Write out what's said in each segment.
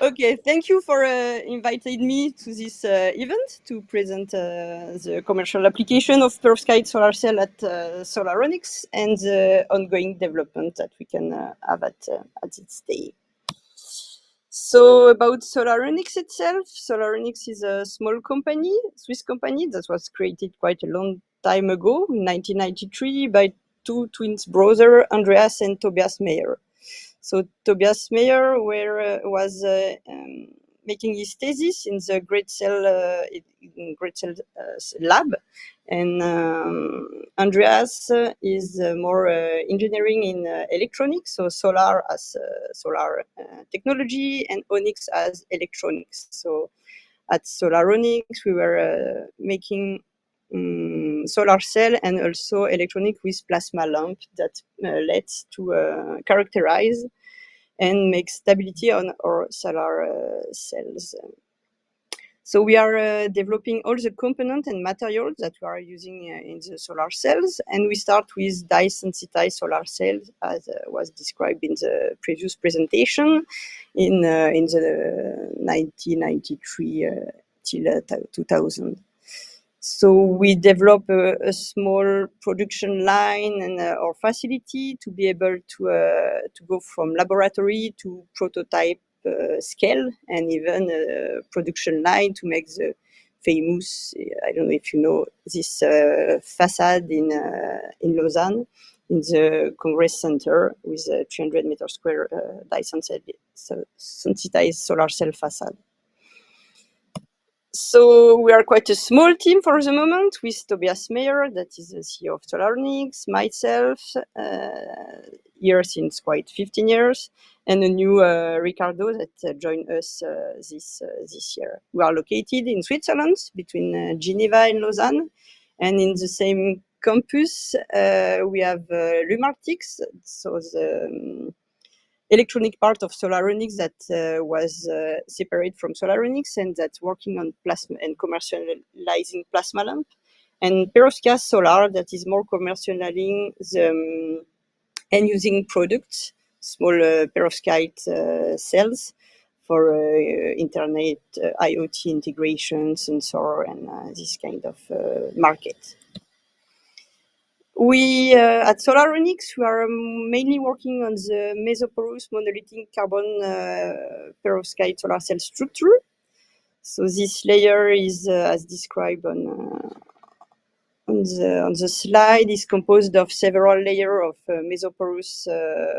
Okay, thank you for inviting me to this event to present the commercial application of perovskite solar cell at Solaronics and the ongoing development that we can have at this day. So about Solaronics itself, Solaronics is a small company, Swiss company that was created quite a long time ago, in 1993, by two twins brothers, Andreas and Tobias Meyer. So Tobias Meyer was making his thesis in the Great Cell lab, and Andreas is more engineering in electronics, so solar as solar technology, and Onyx as electronics. So at Solaronics, we were making solar cell and also electronic with plasma lamp that lets to characterize and make stability on our solar cells. So we are developing all the components and materials that we are using in the solar cells, and we start with dye-sensitized solar cells, as was described in the previous presentation, in the 1993 till 2000. So we develop a small production line and our facility to be able to go from laboratory to prototype scale, and even a production line to make the famous, I don't know if you know, this facade in Lausanne, in the Congress Center, with a 300 meter square dye-sensitized solar cell facade. So we are quite a small team for the moment, with Tobias Meyer, that is the CEO of Solaronics, myself, here since quite 15 years, and a new Ricardo that joined us this year. We are located in Switzerland, between Geneva and Lausanne, and in the same campus we have Lumartix, so the electronic part of Solaronics that was separate from Solaronics and that's working on plasma and commercializing plasma lamp, and Perovskite Solar that is more commercializing the and using products, small perovskite cells for internet, IoT integration, sensor, and this kind of market. We at Solaronics, we are mainly working on the mesoporous monolithic carbon perovskite solar cell structure. So this layer is, as described on the slide, is composed of several layers of mesoporous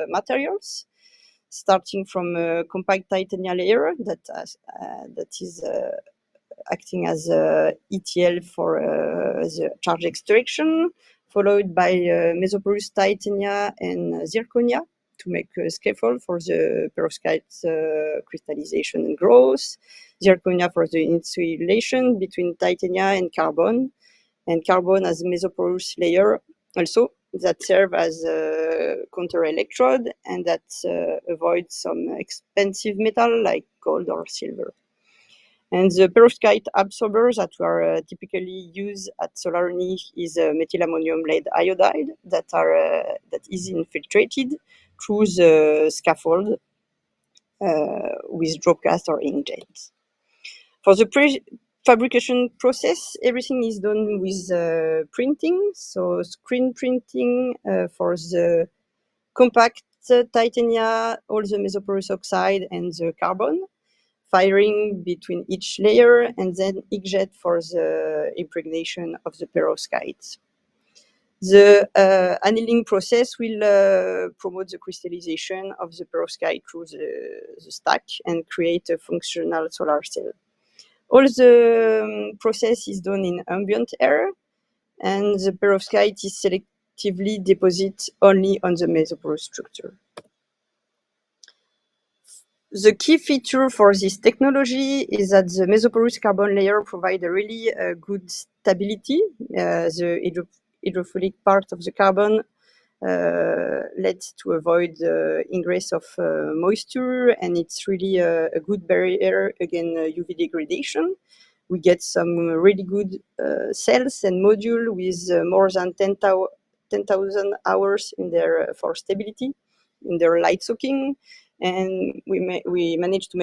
materials, starting from a compact titanium layer that is acting as ETL for the charge extraction, followed by mesoporous titania and zirconia to make a scaffold for the perovskite crystallization and growth, zirconia for the insulation between titania and carbon as a mesoporous layer also that serve as a counter electrode and that avoid some expensive metal like gold or silver. And the perovskite absorbers that were typically used at Solaronics is methylammonium lead iodide that is infiltrated through the scaffold with drop cast or inkjet. For the fabrication process, everything is done with printing, so screen printing for the compact titania, all the mesoporous oxide and the carbon, firing between each layer, and then inkjet for the impregnation of the perovskite. The annealing process will promote the crystallization of the perovskite through the stack and create a functional solar cell. All the process is done in ambient air, and the perovskite is selectively deposited only on the mesoporous structure. The key feature for this technology is that the mesoporous carbon layer provides a really good stability. The hydrophilic part of the carbon lets to avoid the ingress of moisture, and it's really a good barrier against UV degradation. We get some really good cells and module with more than 10,000 hours in there for stability, in their light soaking, and we managed to